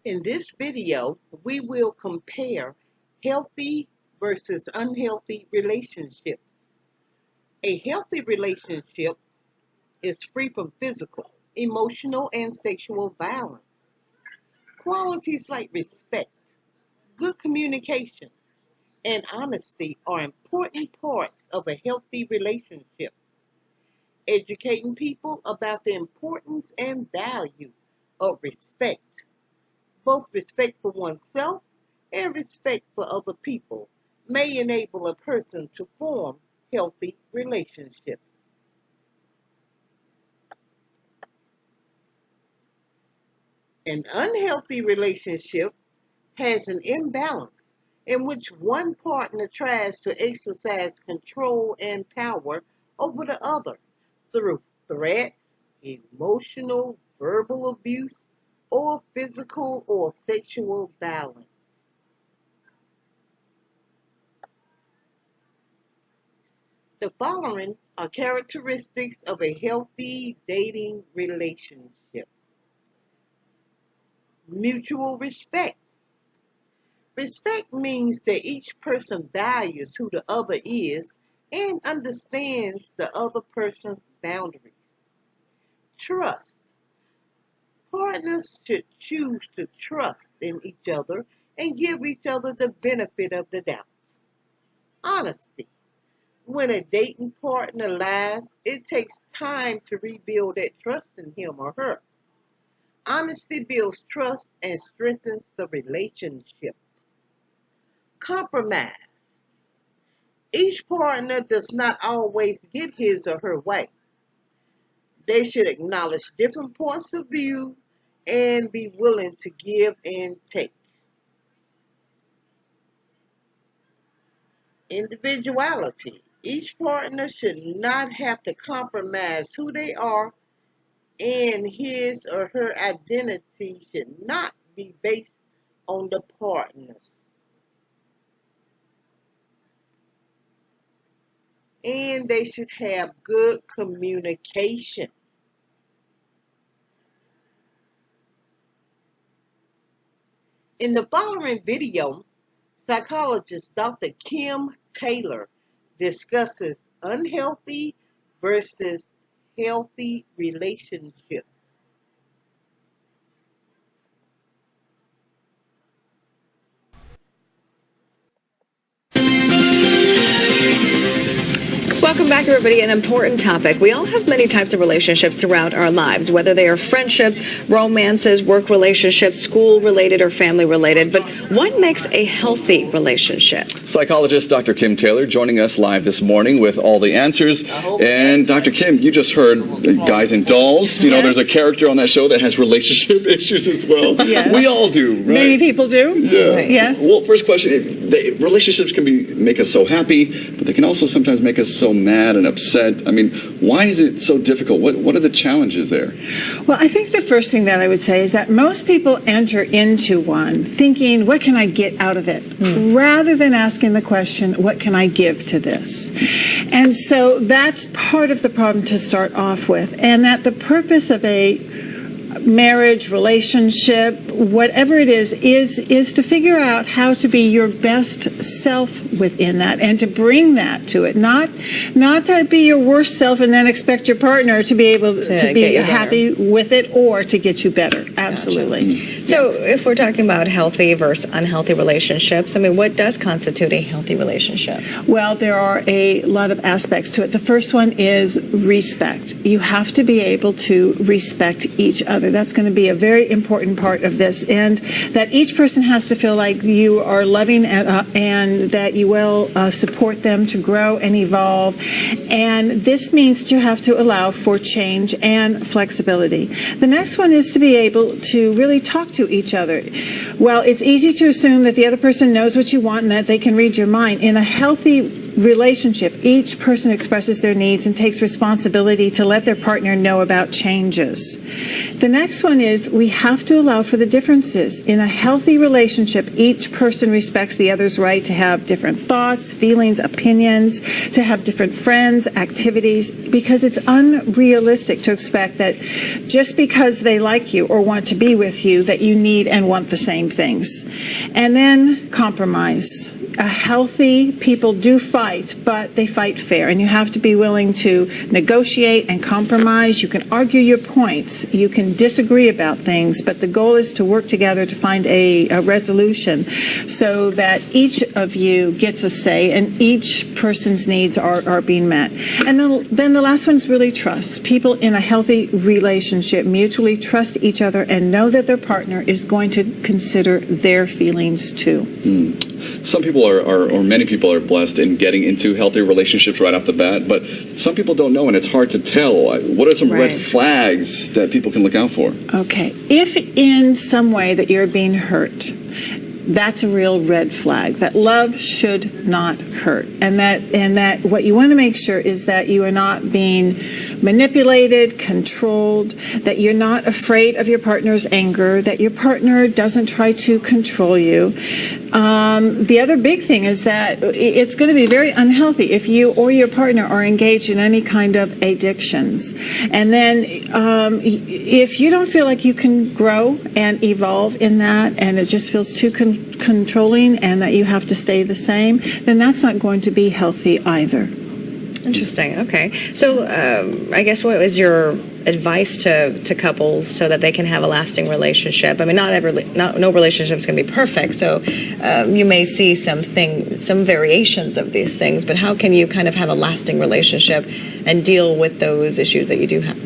In this video, we will compare healthy versus unhealthy relationships. A healthy relationship is free from physical, emotional, and sexual violence. Qualities like respect, good communication, and honesty are important parts of a healthy relationship. Educating people about the importance and value of respect, both respect for oneself and respect for other people, may enable a person to form healthy relationships. An unhealthy relationship has an imbalance in which one partner tries to exercise control and power over the other through threats, emotional, verbal abuse, or physical or sexual violence. The following are characteristics of a healthy dating relationship. Mutual respect. Respect means that each person values who the other is and understands the other person's boundaries. Trust. Partners should choose to trust in each other and give each other the benefit of the doubt. Honesty. When a dating partner lies, it takes time to rebuild that trust in him or her. Honesty builds trust and strengthens the relationship. Compromise. Each partner does not always get his or her way. They should acknowledge different points of view and be willing to give and take. Individuality. Each partner should not have to compromise who they are, and his or her identity should not be based on the partner's. And they should have good communication. In the following video, psychologist Dr. Kim Taylor discusses unhealthy versus healthy relationships. Welcome back, everybody. An important topic. We all have many types of relationships throughout our lives, whether they are friendships, romances, work relationships, school-related or family-related. But what makes a healthy relationship? Psychologist Dr. Kim Taylor joining us live this morning with all the answers. And Dr. Kim, you just heard Guys and Dolls. You know, there's a character on that show that has relationship issues as well. Yes. We all do, right? Many people do. Yeah. Right. Yes. Well, first question, relationships can make us so happy, but they can also sometimes make us so mad and upset. I mean, why is it so difficult? What are the challenges there? Well, I think the first thing that I would say is that most people enter into one thinking, what can I get out of it? Rather than asking the question, what can I give to this? And so that's part of the problem to start off with. And that the purpose of a marriage, relationship, whatever it is to figure out how to be your best self within that and to bring that to it. Not to be your worst self and then expect your partner to be able to be happy with it or to get you better. Absolutely. Gotcha. So if we're talking about healthy versus unhealthy relationships, I mean, what does constitute a healthy relationship? Well, there are a lot of aspects to it. The first one is respect. You have to be able to respect each other. That's going to be a very important part of this, and that each person has to feel like you are loving and that you will support them to grow and evolve. And this means you have to allow for change and flexibility. The next one is to be able to really talk to each other. Well, it's easy to assume that the other person knows what you want and that they can read your mind. In a healthy relationship, each person expresses their needs and takes responsibility to let their partner know about changes. The next one is we have to allow for the differences. In a healthy relationship, each person respects the other's right to have different thoughts, feelings, opinions, to have different friends, activities, because it's unrealistic to expect that just because they like you or want to be with you, that you need and want the same things. And then compromise. Healthy people do fight, but they fight fair, and you have to be willing to negotiate and compromise. You can argue your points, you can disagree about things, but the goal is to work together to find a resolution so that each of you gets a say and each person's needs are being met. And then the last one is really trust. People in a healthy relationship mutually trust each other and know that their partner is going to consider their feelings too. Some people or many people are blessed in getting into healthy relationships right off the bat, but some people don't know, and it's hard to tell. What are some red flags that people can look out for? Okay. If in some way that you're being hurt, that's a real red flag, that love should not hurt. And that what you want to make sure is that you are not being manipulated, controlled, that you're not afraid of your partner's anger, that your partner doesn't try to control you. The other big thing is that it's going to be very unhealthy if you or your partner are engaged in any kind of addictions. And then if you don't feel like you can grow and evolve in that, and it just feels too controlling and that you have to stay the same, then that's not going to be healthy either. Interesting. Okay. So I guess what is your advice to couples so that they can have a lasting relationship? I mean, no relationship is going to be perfect. So you may see some variations of these things, but how can you kind of have a lasting relationship and deal with those issues that you do have?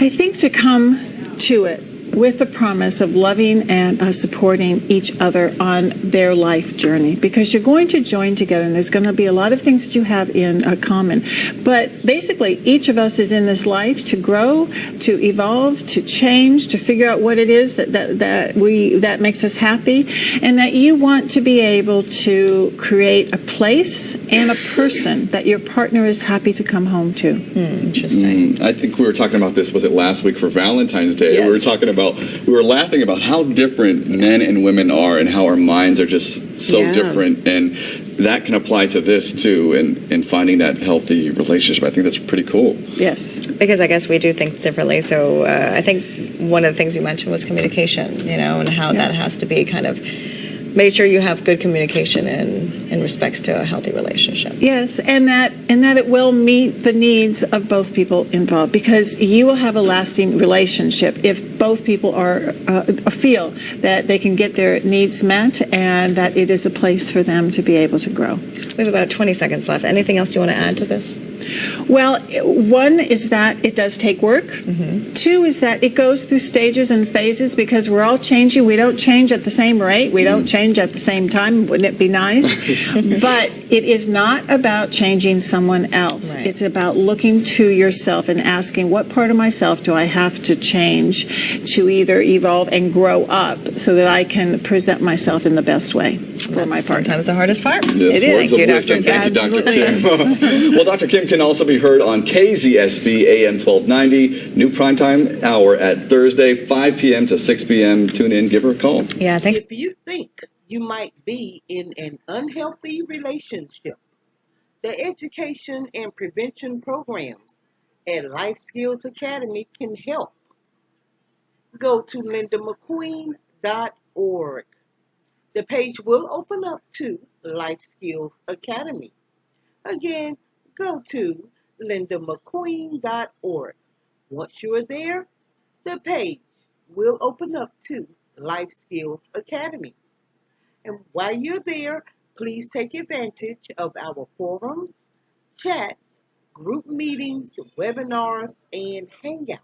I think to come to it with the promise of loving and supporting each other on their life journey, because you're going to join together and there's going to be a lot of things that you have in common. But basically, each of us is in this life to grow, to evolve, to change, to figure out what it is that makes us happy, and that you want to be able to create a place and a person that your partner is happy to come home to. Interesting. I think we were talking about this, was it last week for Valentine's Day? Yes. We were laughing about how different men and women are and how our minds are just so different, and that can apply to this too, and finding that healthy relationship. I think that's pretty cool. Yes. Because I guess we do think differently. So I think one of the things you mentioned was communication, and how that has to be kind of make sure you have good communication in respects to a healthy relationship. Yes, and that it will meet the needs of both people involved, because you will have a lasting relationship if both people feel that they can get their needs met and that it is a place for them to be able to grow. We have about 20 seconds left. Anything else you want to add to this? Well, one is that it does take work. Two is that it goes through stages and phases, because we're all changing. We don't change at the same rate. We don't change at the same time. Wouldn't it be nice? But it is not about changing someone else. Right. It's about looking to yourself and asking, what part of myself do I have to change to either evolve and grow up so that I can present myself in the best way for my partner. Sometimes the hardest part. Yes, It words is. of wisdom. Thank you, Dr. Kim. Well, Dr. Kim can also be heard on KZSB AM 1290, new primetime hour at Thursday, 5 p.m. to 6 p.m. Tune in, give her a call. Yeah, thanks. If you think you might be in an unhealthy relationship, the education and prevention programs at Life Skills Academy can help. Go to lindamcqueen.org. The page will open up to Life Skills Academy. Again, go to lindamcqueen.org. Once you are there, the page will open up to Life Skills Academy. And while you're there, please take advantage of our forums, chats, group meetings, webinars, and hangouts.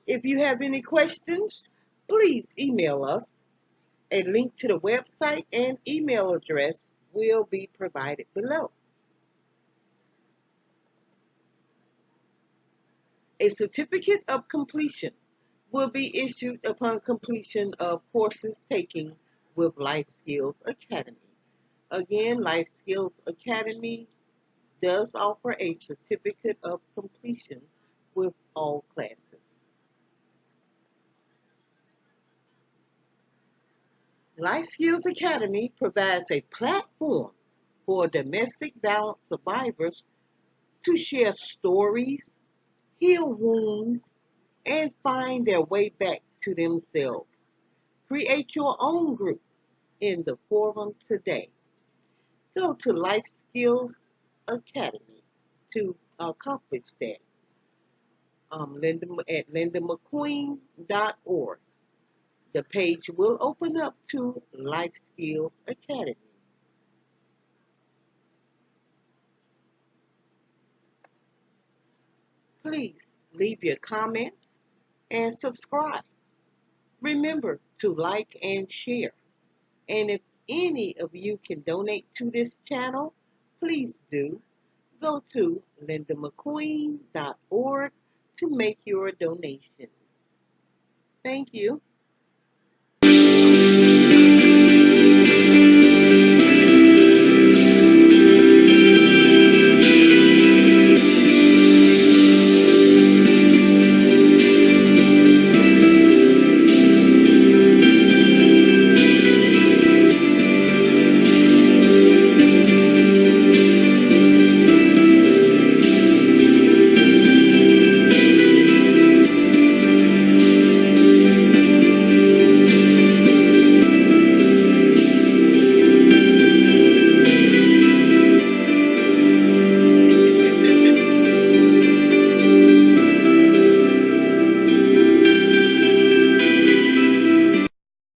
If you have any questions, please email us. A link to the website and email address will be provided below. A certificate of completion will be issued upon completion of courses taken with Life Skills Academy. Again, Life Skills Academy does offer a certificate of completion with all classes. Life Skills Academy provides a platform for domestic violence survivors to share stories, heal wounds, and find their way back to themselves. Create your own group in the forum today. Go to Life Skills Academy to accomplish that. At lindamcqueen.org. The page will open up to Life Skills Academy. Please leave your comments and subscribe. Remember to like and share. And if any of you can donate to this channel, please do. Go to lindamcqueen.org to make your donation. Thank you.